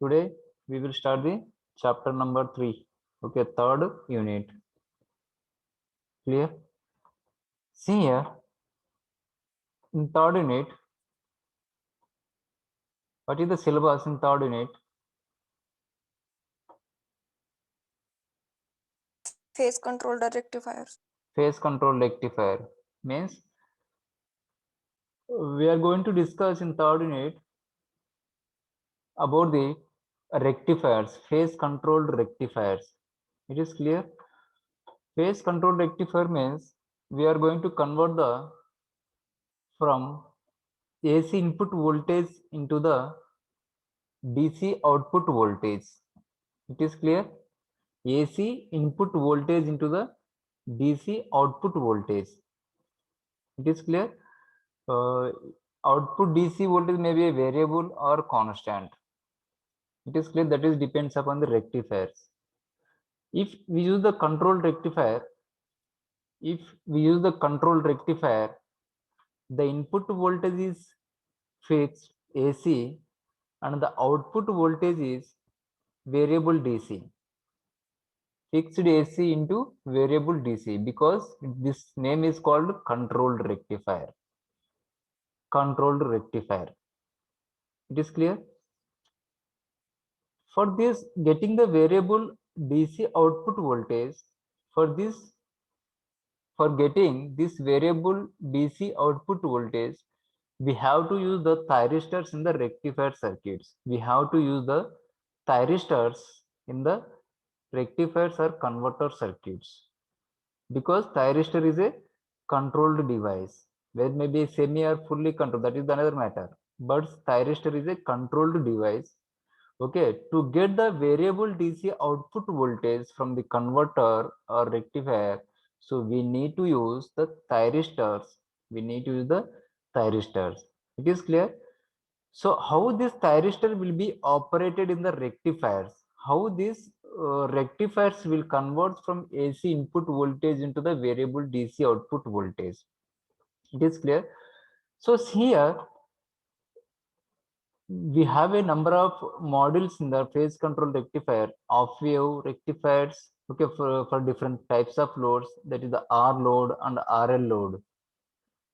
Today we will start the chapter number 3. Okay, third unit. Clear? See here, in third unit, what is the syllabus in third unit? Phase controller rectifiers. Phase control rectifier. Means we are going to discuss in third unit about the rectifiers, phase controlled rectifiers. It is clear? Phase control rectifier means we are going to convert the from AC input voltage into the DC output voltage. It is clear? AC input voltage into the DC output voltage. It is clear? Uh, Output DC voltage may be a variable or constant. It is clear that is depends upon the rectifiers. If we use the control rectifier, if we use the control rectifier, the input voltage is fixed AC and the output voltage is variable DC. Fixed AC into variable DC because this name is called controlled rectifier. Controlled rectifier. It is clear? For this, getting the variable DC output voltage, for this, for getting this variable DC output voltage, we have to use the thyristors in the rectifier circuits. We have to use the thyristors in the rectifiers or converter circuits because thyristor is a controlled device where maybe semi or fully controlled, that is another matter, but thyristor is a controlled device. Okay, to get the variable DC output voltage from the converter or rectifier, so we need to use the thyristors. We need to use the thyristors. It is clear? So how this thyristor will be operated in the rectifiers? How these rectifiers will convert from AC input voltage into the variable DC output voltage? It is clear. So here we have a number of modules in the phase control rectifier, off wave rectifiers, okay, for different types of loads, that is the R load and RL load.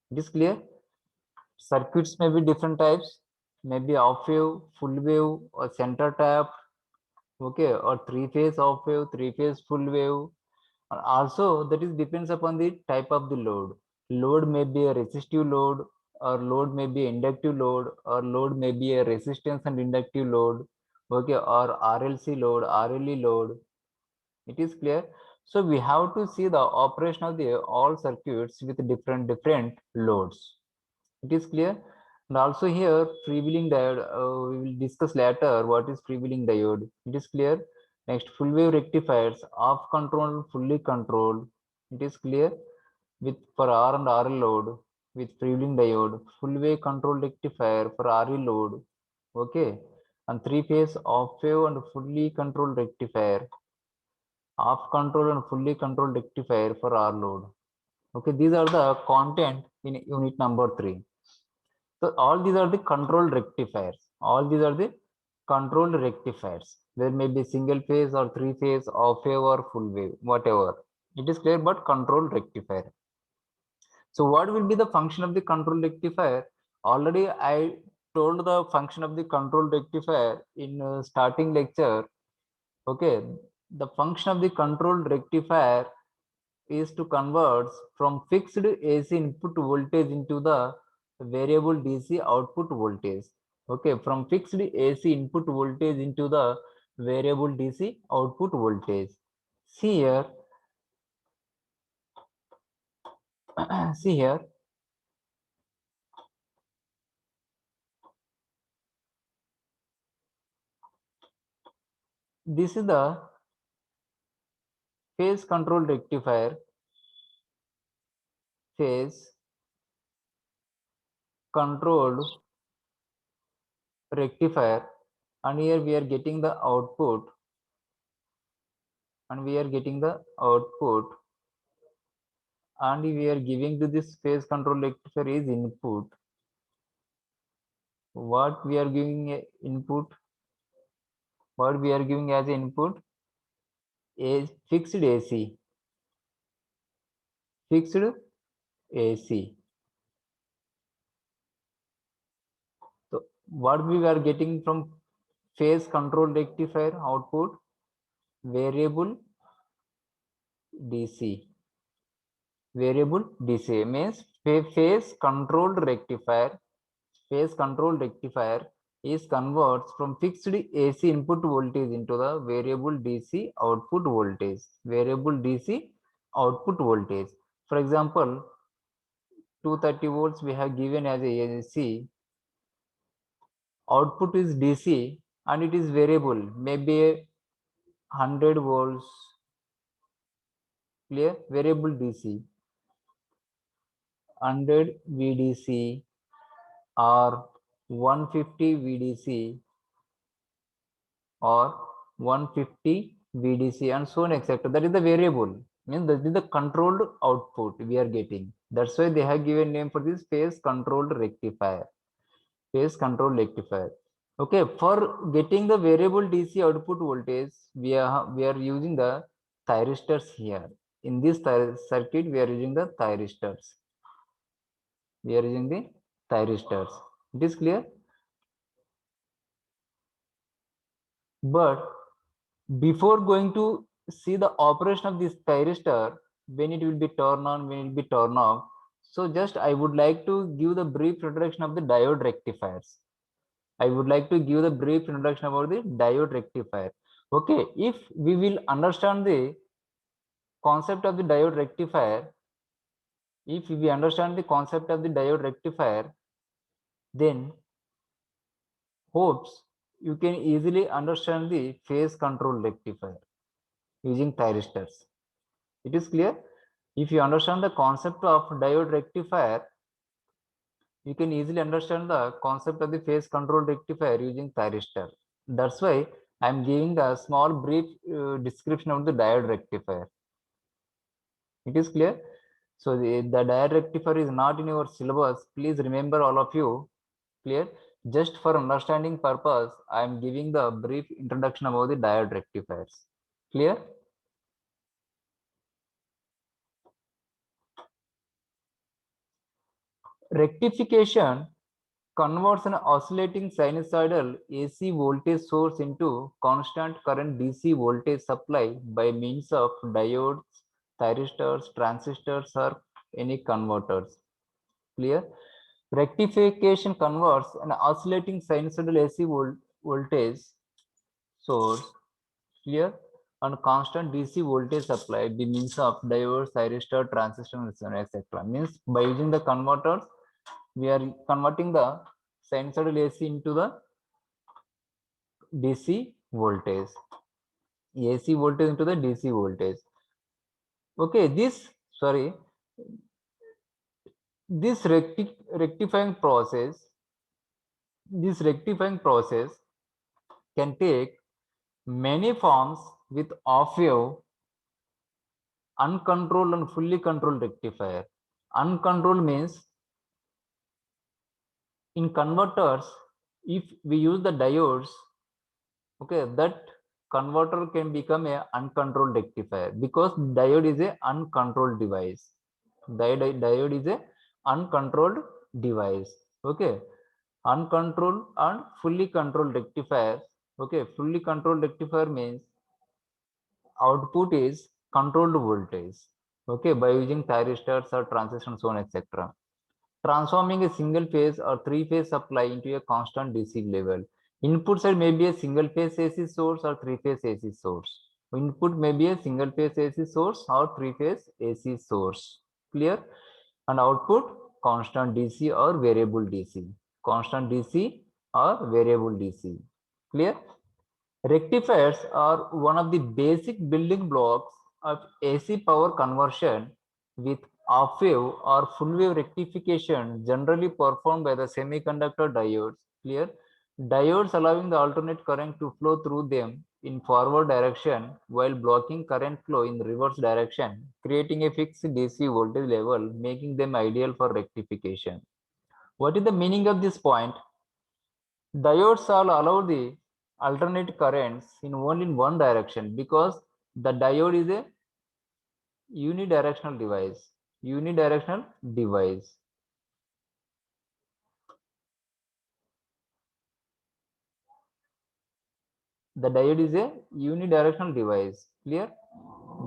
It is clear? Circuits may be different types, maybe off wave, full wave, or center tap, okay, or three phase off wave, three phase full wave. And also that is depends upon the type of the load. Load may be a resistive load, or load may be inductive load, or load may be a resistance and inductive load, okay, or RLC load, RLE load. It is clear? So we have to see the operation of the all circuits with different loads. It is clear? And also here freewheeling diode, we will discuss later what is freewheeling diode. It is clear? Next, full wave rectifiers, off control, fully controlled. It is clear? With for R and RL load with freewheeling diode, full wave control rectifier for RE load. Okay, and three phase off wave and fully controlled rectifier, off control and fully controlled rectifier for R load. Okay, these are the content in unit number 3. So all these are the controlled rectifiers. All these are the controlled rectifiers. There may be single phase or three phase, off wave or full wave, whatever. It is clear, but controlled rectifier. So what will be the function of the control rectifier? Already I told the function of the control rectifier in starting lecture. Okay, the function of the control rectifier is to convert from fixed AC input voltage into the variable DC output voltage. Okay, from fixed AC input voltage into the variable DC output voltage. See here, see here, this is the phase control rectifier, phase controlled rectifier, and here we are getting the output, and we are getting the output, and we are giving to this phase control rectifier is input. What we are giving a input? What we are giving as input? A fixed AC. Fixed AC. So what we are getting from phase control rectifier output? Variable DC. Variable DC means phase controlled rectifier. Phase control rectifier is converts from fixed AC input voltage into the variable DC output voltage. Variable DC output voltage. For example, 230 volts we have given as a AC. Output is DC and it is variable, maybe 100 volts. Clear? Variable DC. 100 VDC or 150 VDC or 150 VDC and so on etc. That is the variable. Means that is the controlled output we are getting. That's why they have given name for this phase controlled rectifier. Phase controlled rectifier. Okay, for getting the variable DC output voltage, we are using the thyristors here. In this circuit, we are using the thyristors. We are using the thyristors. It is clear? But before going to see the operation of this thyristor, when it will be turned on, when it will be turned off, so just I would like to give the brief introduction of the diode rectifiers. I would like to give the brief introduction about the diode rectifier. Okay, if we will understand the concept of the diode rectifier, if we understand the concept of the diode rectifier, then hopes you can easily understand the phase control rectifier using thyristors. It is clear? If you understand the concept of diode rectifier, you can easily understand the concept of the phase control rectifier using thyristor. That's why I'm giving a small brief description of the diode rectifier. It is clear? So the diode rectifier is not in your syllabus. Please remember all of you. Clear? Just for understanding purpose, I am giving the brief introduction about the diode rectifiers. Clear? Rectification converts an oscillating sinusoidal AC voltage source into constant current DC voltage supply by means of diodes, thyristors, transistors, or any converters. Clear? Rectification converts an oscillating sinusoidal AC voltage source, clear, and constant DC voltage supply by means of diodes, thyristor, transistor, etc. Means by using the converters, we are converting the sinusoidal AC into the DC voltage, AC voltage into the DC voltage. Okay, this rectifying process can take many forms with off-wave, uncontrolled and fully controlled rectifier. Uncontrolled means in converters, if we use the diodes, okay, that converter can become a uncontrolled rectifier because diode is a uncontrolled device. Diode is a uncontrolled device. Okay, uncontrolled and fully controlled rectifiers. Okay, fully controlled rectifier means output is controlled voltage. Okay, by using thyristors or transistors, so on, etc. Transforming a single phase or three phase supply into a constant DC level. Input side may be a single phase AC source or three phase AC source. Input may be a single phase AC source or three phase AC source. Clear? And output constant DC or variable DC. Constant DC or variable DC. Clear? Rectifiers are one of the basic building blocks of AC power conversion, with half-wave or full-wave rectification generally performed by the semiconductor diodes. Clear? Diodes allowing the alternate current to flow through them in forward direction while blocking current flow in reverse direction, creating a fixed DC voltage level, making them ideal for rectification. What is the meaning of this point? Diodes all allow the alternate currents in only in one direction because the diode is a unidirectional device. Unidirectional device. The diode is a unidirectional device. Clear?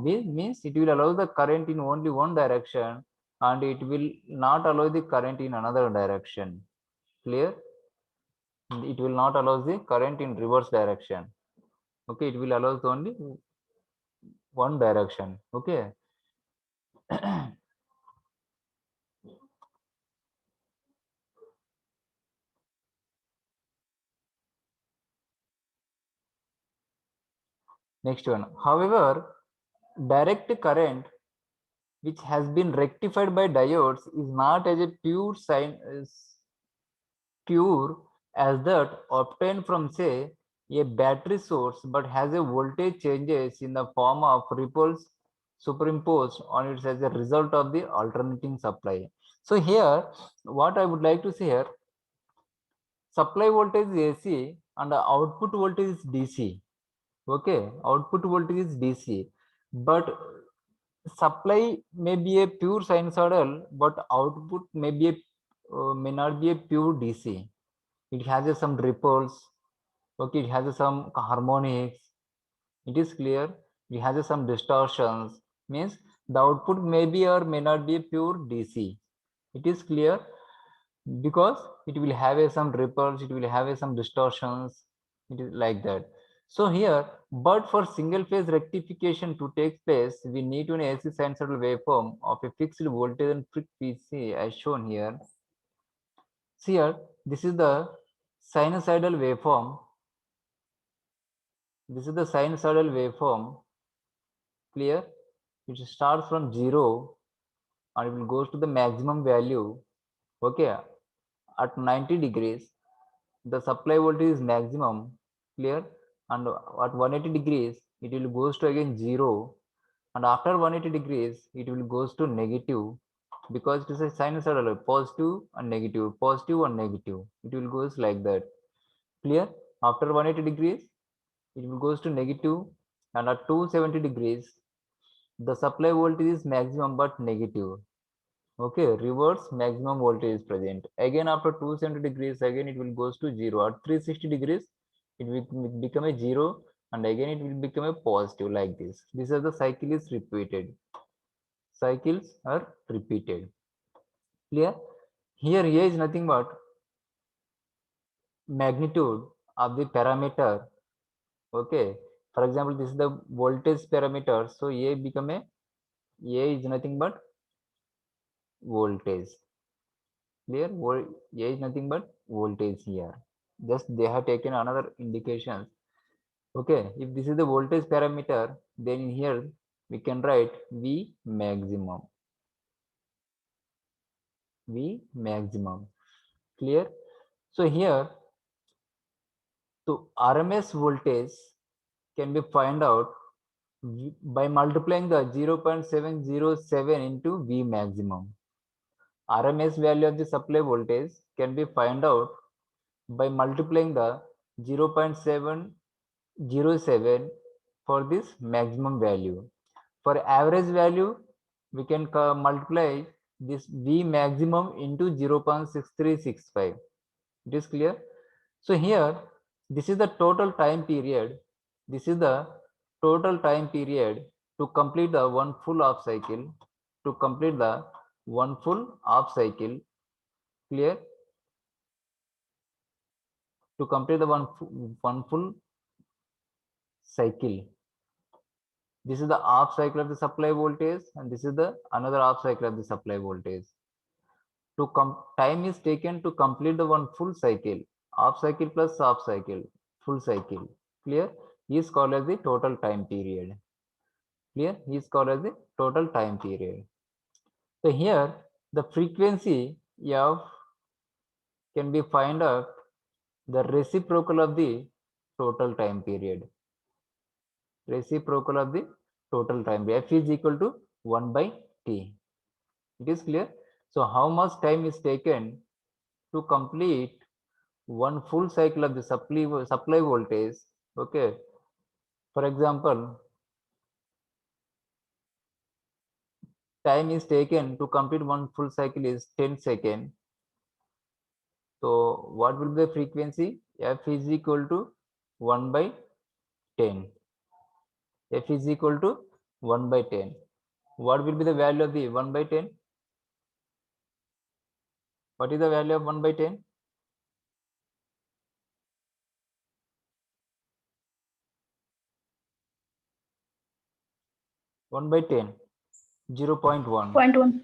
Means it will allow the current in only one direction and it will not allow the current in another direction. Clear? It will not allow the current in reverse direction. Okay, it will allow only one direction. Okay. Next one. However, direct current which has been rectified by diodes is not as a pure sine pure as that obtained from say a battery source but has a voltage changes in the form of ripples superimposed on it as a result of the alternating supply. So here what I would like to say here, supply voltage is AC and the output voltage is DC. Okay, output voltage is DC, but supply may be a pure sinusoidal, but output may be a may not be a pure DC. It has some ripples. Okay, it has some harmonics. It is clear. It has some distortions. Means the output may be or may not be a pure DC. It is clear because it will have some ripples, it will have some distortions. It is like that. So here, but for single phase rectification to take place, we need an AC sinusoidal waveform of a fixed voltage and frequency as shown here. See here, this is the sinusoidal waveform. This is the sinusoidal waveform. Clear? It starts from 0 and it will goes to the maximum value. Okay, at 90 degrees, the supply voltage is maximum. Clear? And at 180 degrees, it will goes to again 0. And after 180 degrees, it will goes to negative because it is a sinusoidal positive and negative, positive and negative. It will goes like that. Clear? After 180 degrees, it will goes to negative, and at 270 degrees the supply voltage is maximum but negative. Okay, reverse maximum voltage is present. Again after 270 degrees, again it will goes to 0. At 360 degrees it will become a 0 and again it will become a positive like this. This is the cycle is repeated. Cycles are repeated. Clear? Here A is nothing but magnitude of the parameter. Okay, for example, this is the voltage parameter. So A is nothing but voltage. Clear? A is nothing but voltage here. Just they have taken another indications. Okay, if this is the voltage parameter, then in here we can write V maximum. V maximum. Clear? So here, so RMS voltage can be find out by multiplying the 0.707 into V maximum. RMS value of the supply voltage can be find out by multiplying the 0.707 for this maximum value. For average value, we can multiply this V maximum into 0.6365. It is clear? So here, this is the total time period. This is the total time period to complete the one full half cycle. To complete the one full half cycle. Clear? To complete the one full cycle. This is the half cycle of the supply voltage and this is the another half cycle of the supply voltage. To time is taken to complete the one full cycle. Half cycle plus half cycle, full cycle. Clear? Is called as the total time period. Clear? Is called as the total time period. So here the frequency of can be find out the reciprocal of the total time period. Reciprocal of the total time. F is equal to 1 by T. It is clear. So how much time is taken to complete one full cycle of the supply voltage. Okay, for example, time is taken to complete one full cycle is 10 seconds. So what will be the frequency? F is equal to 1 by 10. F is equal to 1 by 10. What will be the value of the 1 by 10? What is the value of 1 by 10? 1 by 10, 0.1. 0.1.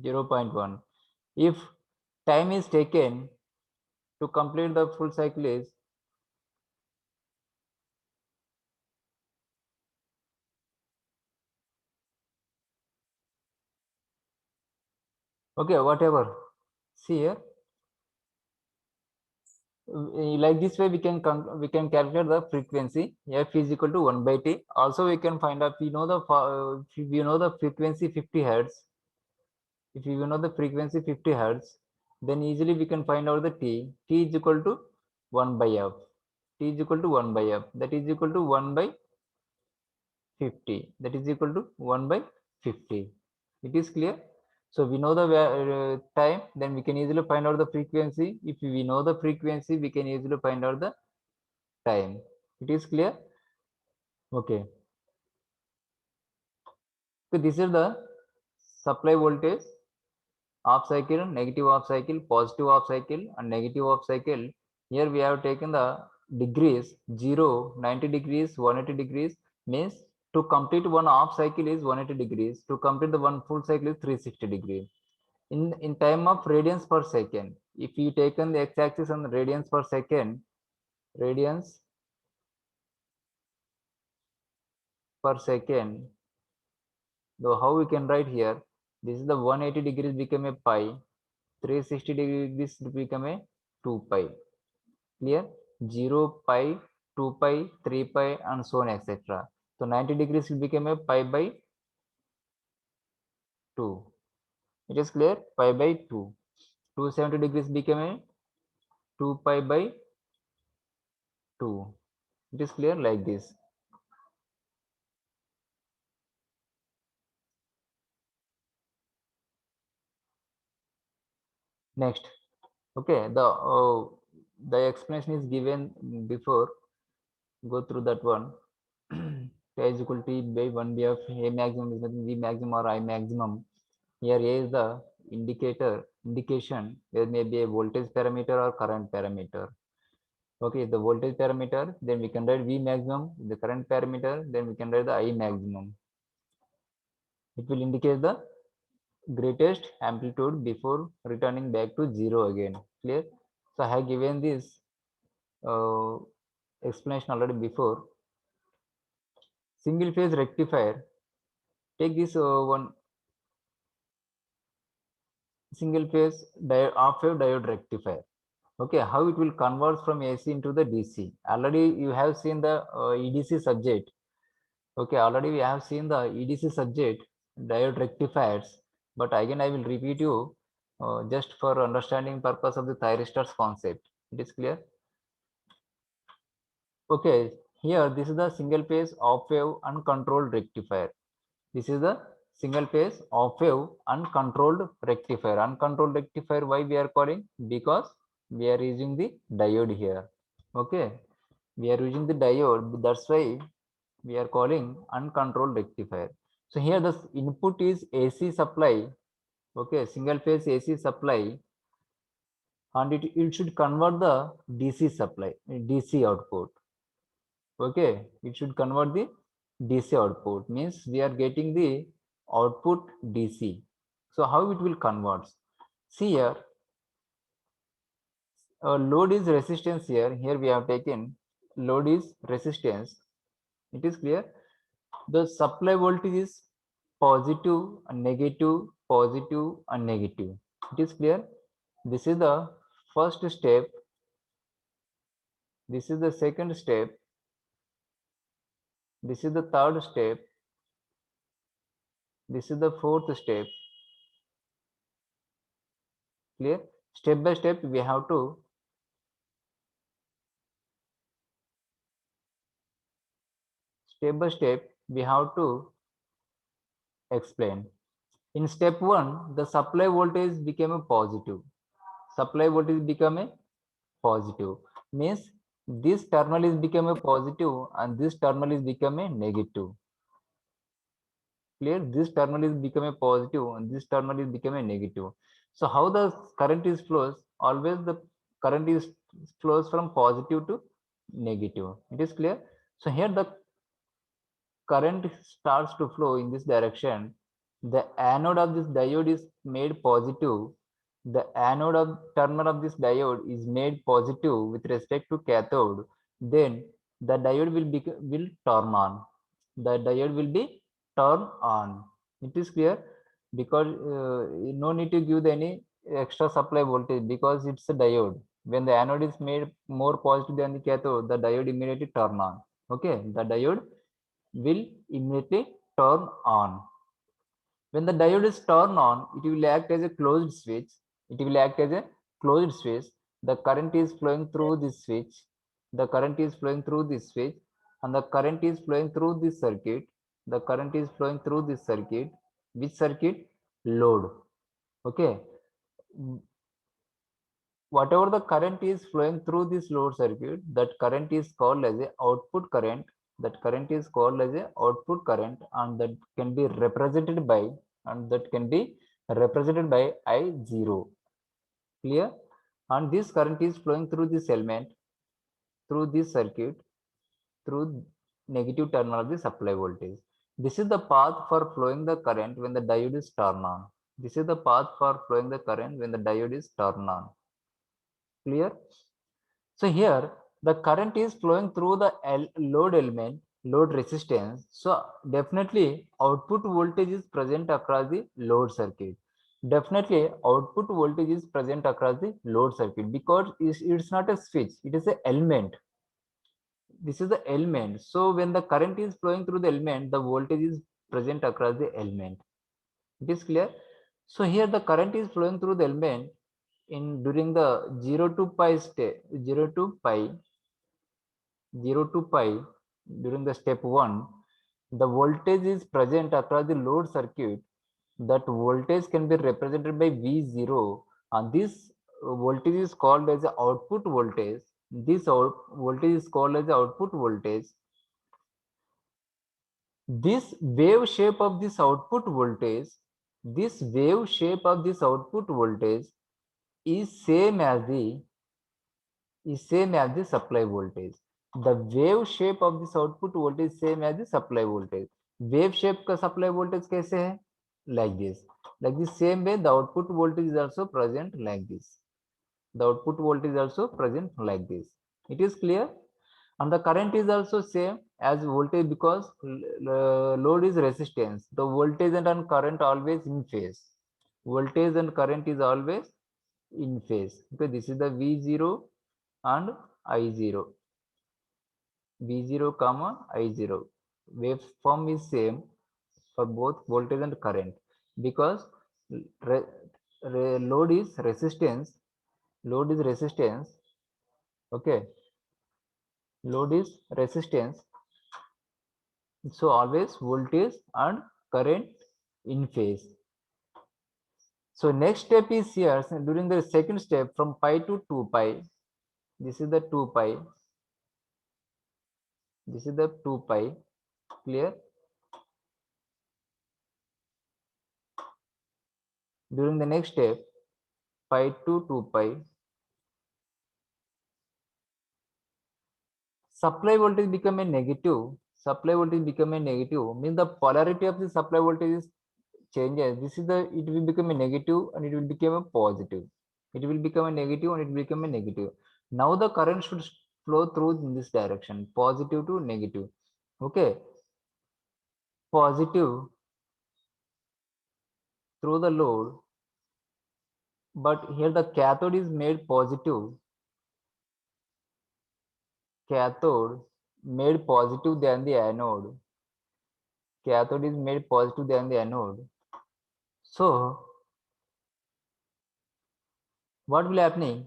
0.1. If time is taken to complete the full cycle is okay, whatever. See here, like this way we can calculate the frequency. F is equal to 1 by t. Also we can find out, if we know the frequency 50 hertz. If we know the frequency 50 hertz, then easily we can find out the t. T is equal to 1 by f. T is equal to 1 by f. That is equal to 1 by 50. That is equal to 1 by 50. It is clear. So we know the time, then we can easily find out the frequency. If we know the frequency, we can easily find out the time. It is clear. Okay, so this is the supply voltage, off cycle, negative off cycle, positive off cycle, and negative off cycle. Here we have taken the degrees: 0, 90 degrees, 180 degrees. Means to complete one off cycle is 180 degrees, to complete the one full cycle is 360 degrees. In time of radians per second, if you taken the x-axis and the radians per second, radians per second, so how we can write here, this is the 180 degrees become a pi, 360 degrees become a 2 pi. Clear? 0 pi, 2 pi, 3 pi, and so on, etc. So 90 degrees will become a pi by 2. It is clear? Pi by 2. 270 degrees become a 2 pi by 2. It is clear like this. Next, okay, the explanation is given before. Go through that one. K is equal to T by 1 by f. A maximum is nothing, V maximum or I maximum. Here A is the indication. There may be a voltage parameter or current parameter. Okay, the voltage parameter, then we can write V maximum. The current parameter, then we can write the I maximum. It will indicate the greatest amplitude before returning back to zero again. Clear? So I have given this uh, explanation already before. Single phase rectifier. Take this one single phase half wave diode rectifier. Okay, how it will convert from AC into the DC. Already you have seen the EDC subject. Okay, already we have seen the EDC subject, diode rectifiers, but again I will repeat you just for understanding purpose of the thyristors concept. It is clear? Okay, here this is the single phase off wave uncontrolled rectifier. This is the single phase off wave uncontrolled rectifier. Uncontrolled rectifier, why we are calling? Because we are using the diode here. Okay, we are using the diode, that's why we are calling uncontrolled rectifier. So here the input is AC supply. Okay, single phase AC supply, and it should convert the DC supply, DC output. Okay, it should convert the DC output, means we are getting the output DC. So how it will convert? See here, load is resistance here. Here we have taken load is resistance. It is clear. The supply voltage is positive and negative, positive and negative. It is clear. This is the first step. This is the second step. This is the third step. This is the fourth step. Clear? Step by step we have to explain. In step 1, the supply voltage became a positive. Supply voltage become a positive. Means this terminal is become a positive and this terminal is become a negative. Clear? This terminal is become a positive and this terminal is become a negative. So how the current is flows? Always the current is flows from positive to negative. It is clear? So here the current starts to flow in this direction, the anode of this diode is made positive. The anode of terminal of this diode is made positive with respect to cathode. Then the diode will turn on. The diode will be turned on. It is clear because no need to give any extra supply voltage because it's a diode. When the anode is made more positive than the cathode, the diode immediately turn on. Okay, the diode will immediately turn on. When the diode is turned on, it will act as a closed switch. It will act as a closed switch. The current is flowing through this switch. The current is flowing through this switch, and the current is flowing through this circuit. The current is flowing through this circuit. Which circuit? Load. Okay. Whatever the current is flowing through this load circuit, that current is called as a output current. That current is called as a output current, and that can be represented by I0. Clear? And this current is flowing through this element, through this circuit, through negative terminal of the supply voltage. This is the path for flowing the current when the diode is turned on. This is the path for flowing the current when the diode is turned on. Clear? So here the current is flowing through the load element, load resistance. So definitely output voltage is present across the load circuit. Definitely output voltage is present across the load circuit because it's not a switch, it is an element. This is the element. So when the current is flowing through the element, the voltage is present across the element. It is clear? So here the current is flowing through the element in during the 0 to pi state, 0 to pi 0 to pi during the step 1, the voltage is present across the load circuit. That voltage can be represented by V0, and this voltage is called as the output voltage. This voltage is called as the output voltage. This wave shape of this output voltage, this wave shape of this output voltage is same as the supply voltage. The wave shape of this output voltage same as the supply voltage. Wave shape का supply voltage कैसे है? Like this. Like the same way, the output voltage is also present like this. The output voltage is also present like this. It is clear? And the current is also same as voltage because load is resistance. The voltage and current always in phase. Voltage and current is always in phase. Okay, this is the V0 and I0. V0 comma I0. Waveform is same for both voltage and current because re, load is resistance. Load is resistance. Okay, load is resistance. So always voltage and current in phase. So next step is here. So during the second step from pi to 2 pi. This is the 2 pi. This is the 2 pi. Clear? During the next step, pi to 2 pi, supply voltage become a negative. Supply voltage become a negative means the polarity of the supply voltage is changes. This is the it will become a negative and it will become a positive. It will become a negative and it will become a negative. Now the current should flow through in this direction, positive to negative. Okay, positive through the load, but here the cathode is made positive. Cathode made positive than the anode. Cathode is made positive than the anode. So what will happening?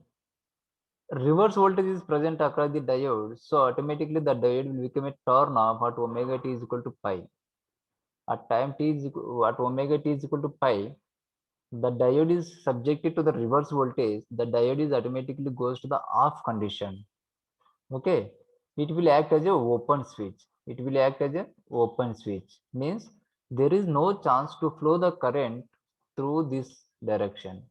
Reverse voltage is present across the diode, so automatically the diode will become a turn off at omega t is equal to pi. At time t is at omega t is equal to pi, the diode is subjected to the reverse voltage. The diode is automatically goes to the off condition. Okay, it will act as a open switch. It will act as a open switch means there is no chance to flow the current through this direction.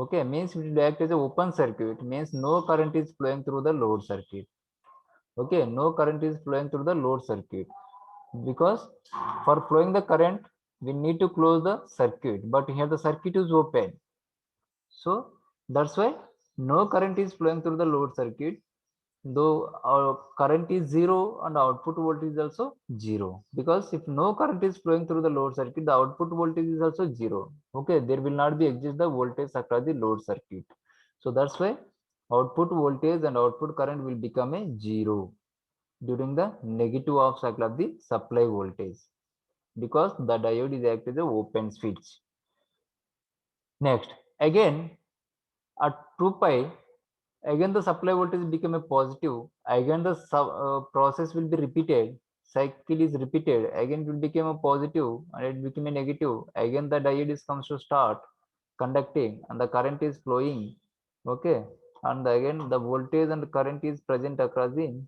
Okay, means it will act as a open circuit means no current is flowing through the load circuit. Okay, no current is flowing through the load circuit because for flowing the current we need to close the circuit, but here the circuit is open, so that's why no current is flowing through the load circuit, though our current is zero and output voltage is also zero, because if no current is flowing through the load circuit, the output voltage is also zero. Okay, there will not be exist the voltage across the load circuit, so that's why output voltage and output current will become a zero during the negative off cycle of the supply voltage, because the diode is act as a open switch. Next, again at 2 pi, again the supply voltage become a positive, again the process will be repeated, cycle is repeated, again it will become a positive and it become a negative, again the diode is comes to start conducting and the current is flowing. Okay, and again the voltage and current is present across the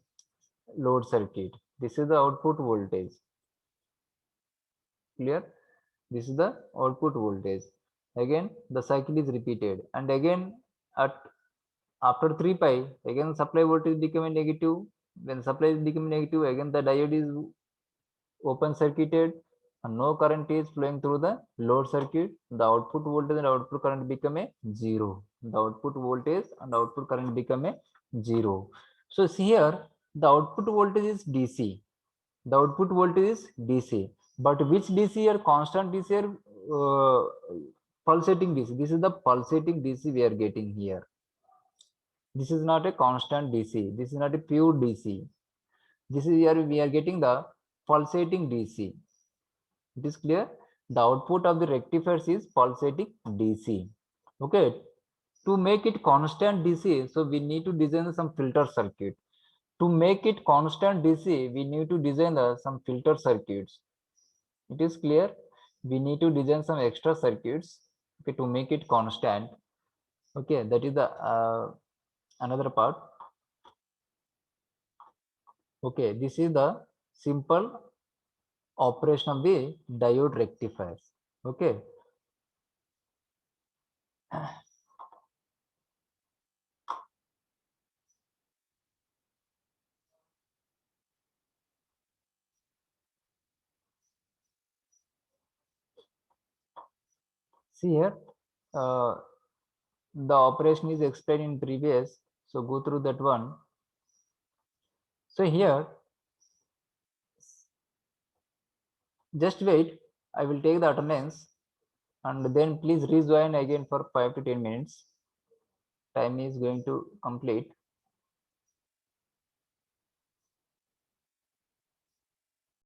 load circuit. This is the output voltage. Clear? This is the output voltage. Again the cycle is repeated, and again at after 3 pi, again supply voltage become a negative. When supply is become negative, again the diode is open circuited and no current is flowing through the load circuit. The output voltage and output current become a zero. The output voltage and output current become a zero. So see here, the output voltage is DC. The output voltage is DC, but which DC or constant DC or pulsating DC? This is the pulsating DC we are getting here. This is not a constant DC. This is not a pure DC. This is here we are getting the pulsating DC. It is clear. The output of the rectifiers is pulsating DC. Okay. To make it constant DC, so we need to design some filter circuit. To make it constant DC, we need to design some filter circuits. It is clear. We need to design some extra circuits, okay, to make it constant. Okay, that is the another part. Okay, this is the simple operation of the diode rectifiers. Okay, see here, uh, the operation is explained in previous, so go through that one. So here, just wait, I will take the attendance and then please rejoin again for 5 to 10 minutes. Time is going to complete.